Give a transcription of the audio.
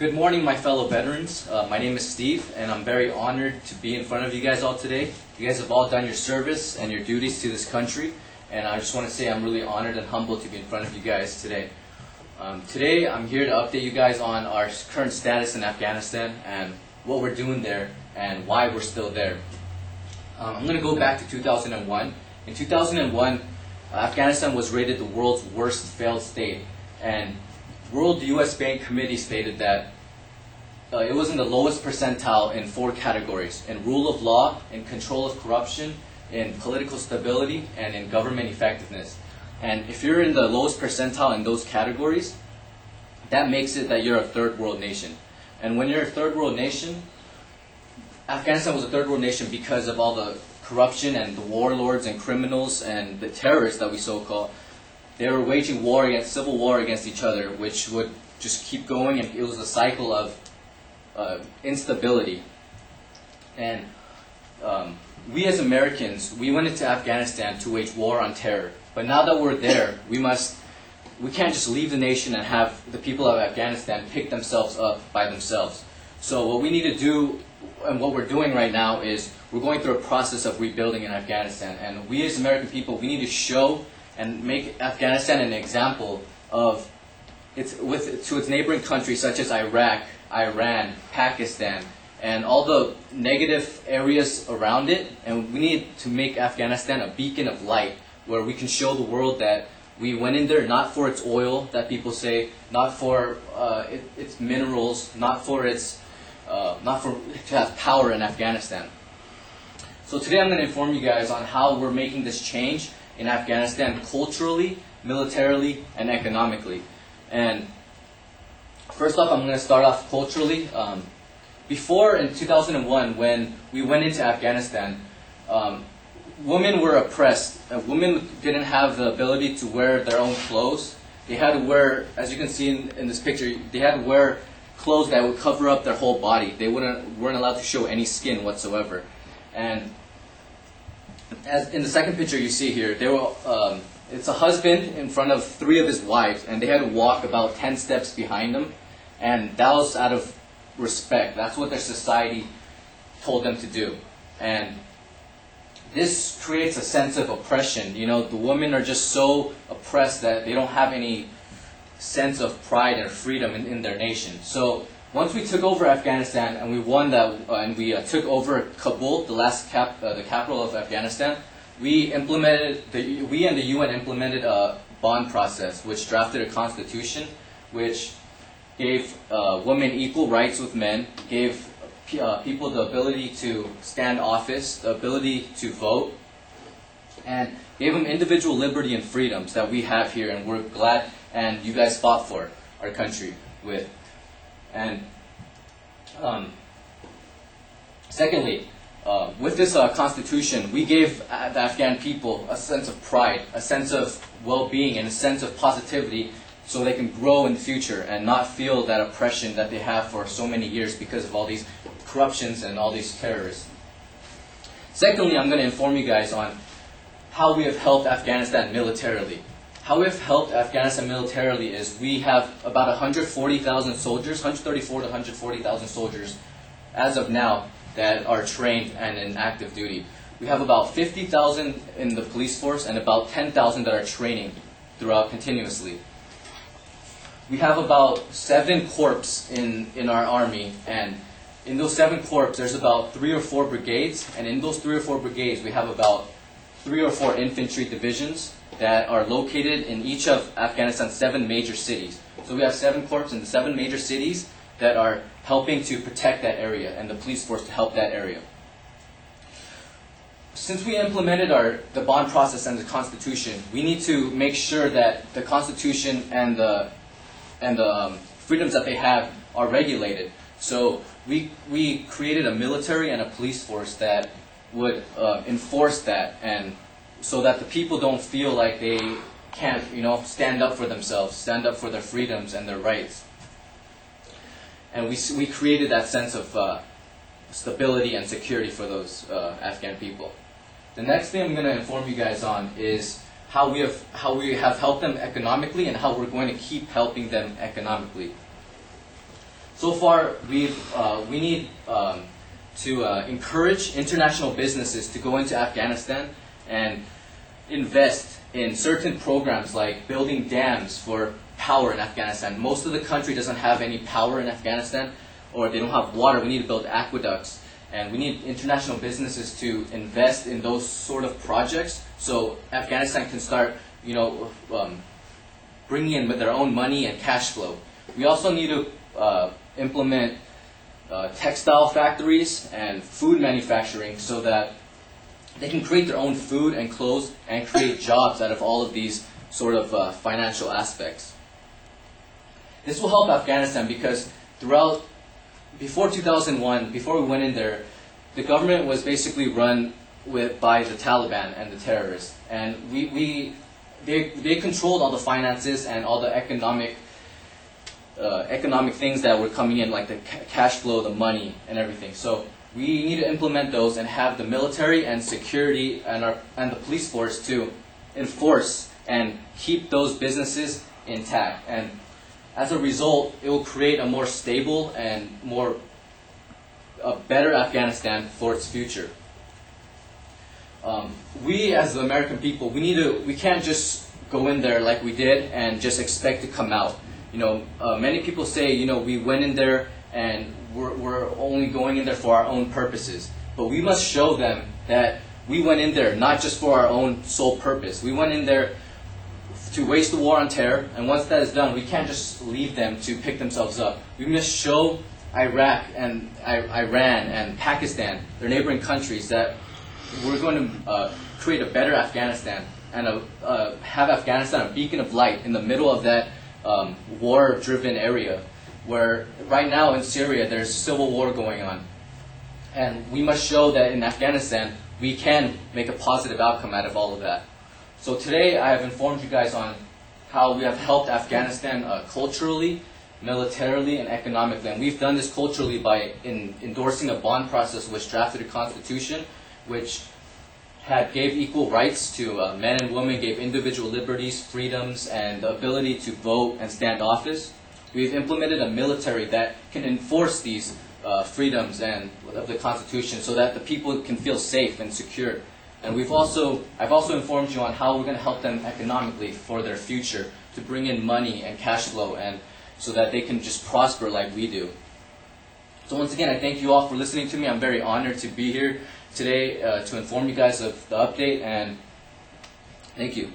Good morning, my fellow veterans. My name is Steve, and I'm very honored to be in front of you guys all today. You guys have all done your service and your duties to this country, and I just want to say I'm really honored and humbled to be in front of you guys today. Today, I'm here to update you guys on our current status in Afghanistan and what we're doing there and why we're still there. I'm going to go back to 2001. In 2001, Afghanistan was rated the world's worst failed state, and World U.S. Bank Committee stated that it was in the lowest percentile in 4 categories: in rule of law, in control of corruption, in political stability, and in government effectiveness. And if you're in the lowest percentile in those categories, that makes it that you're a third world nation. And when you're a third world nation, Afghanistan was a third world nation because of all the corruption and the warlords and criminals and the terrorists that we so-call. They were waging war against civil war against each other, which would just keep going, and it was a cycle of instability. And we as Americans, we went into Afghanistan to wage war on terror. But now that we're there, we can't just leave the nation and have the people of Afghanistan pick themselves up by themselves. So what we need to do, and what we're doing right now, is we're going through a process of rebuilding in Afghanistan. And we as American people, we need to show and make Afghanistan an example of to its neighboring countries such as Iraq, Iran, Pakistan, and all the negative areas around it. And we need to make Afghanistan a beacon of light where we can show the world that we went in there not for its oil that people say, not for its minerals, not for to have power in Afghanistan. So today I'm going to inform you guys on how we're making this change in Afghanistan culturally, militarily, and economically. And first off, I'm going to start off culturally. Before, in 2001, when we went into Afghanistan, women were oppressed. Women didn't have the ability to wear their own clothes. They had to wear, as you can see in this picture, they had to wear clothes that would cover up their whole body. They weren't allowed to show any skin whatsoever. And as in the second picture you see here, it's a husband in front of 3 of his wives, and they had to walk about 10 steps behind them, and that was out of respect. That's what their society told them to do. And this creates a sense of oppression. You know, the women are just so oppressed that they don't have any sense of pride and freedom in their nation. So once we took over Afghanistan and we won that, and we took over Kabul, the capital of Afghanistan, we and the UN implemented a bond process, which drafted a constitution, which gave women equal rights with men, gave people the ability to stand office, the ability to vote, and gave them individual liberty and freedoms that we have here, and we're glad and you guys fought for our country with. And secondly, with this constitution, we gave the Afghan people a sense of pride, a sense of well-being, and a sense of positivity so they can grow in the future and not feel that oppression that they have for so many years because of all these corruptions and all these terrorists. Secondly, I'm going to inform you guys on how we have helped Afghanistan militarily. How we've helped Afghanistan militarily is we have about 140,000 soldiers, 134 to 140,000 soldiers as of now that are trained and in active duty. We have about 50,000 in the police force and about 10,000 that are training throughout continuously. We have about 7 corps in our army, and in those 7 corps there's about 3 or 4 brigades, and in those 3 or 4 brigades we have about 3 or 4 infantry divisions that are located in each of Afghanistan's 7 major cities. So we have 7 corps in the 7 major cities that are helping to protect that area, and the police force to help that area. Since we implemented the bond process and the Constitution, we need to make sure that the Constitution and the freedoms that they have are regulated. So we created a military and a police force that would enforce that, and so that the people don't feel like they can't, stand up for themselves, stand up for their freedoms and their rights. And we created that sense of stability and security for those Afghan people. The next thing I'm going to inform you guys on is how we have helped them economically and how we're going to keep helping them economically. So far, we need to encourage international businesses to go into Afghanistan and invest in certain programs like building dams for power in Afghanistan. Most of the country doesn't have any power in Afghanistan, or they don't have water. We need to build aqueducts, and we need international businesses to invest in those sort of projects so Afghanistan can start, bringing in their own money and cash flow. We also need to implement textile factories and food manufacturing so that they can create their own food and clothes and create jobs out of all of these sort of financial aspects. This will help Afghanistan because before 2001, before we went in there, the government was basically run by the Taliban and the terrorists, and they controlled all the finances and all the economic things that were coming in, like the cash flow, the money, and everything. So we need to implement those and have the military and security and the police force to enforce and keep those businesses intact. And as a result, it will create a more stable and a better Afghanistan for its future. We as the American people, we can't just go in there like we did and just expect to come out. Many people say, we went in there and we're only going in there for our own purposes. But we must show them that we went in there not just for our own sole purpose. We went in there to wage the war on terror, and once that is done, we can't just leave them to pick themselves up. We must show Iraq and Iran and Pakistan, their neighboring countries, that we're going to create a better Afghanistan and have Afghanistan a beacon of light in the middle of that war-driven area, where right now in Syria there's civil war going on. And we must show that in Afghanistan we can make a positive outcome out of all of that. So today I have informed you guys on how we have helped Afghanistan culturally, militarily, and economically. And we've done this culturally by endorsing a bond process which drafted a constitution which gave equal rights to men and women, gave individual liberties, freedoms, and the ability to vote and stand office. We've implemented a military that can enforce these freedoms of the Constitution so that the people can feel safe and secure. And I've also informed you on how we're going to help them economically for their future, to bring in money and cash flow, and so that they can just prosper like we do. So once again, I thank you all for listening to me. I'm very honored to be here today to inform you guys of the update, and thank you.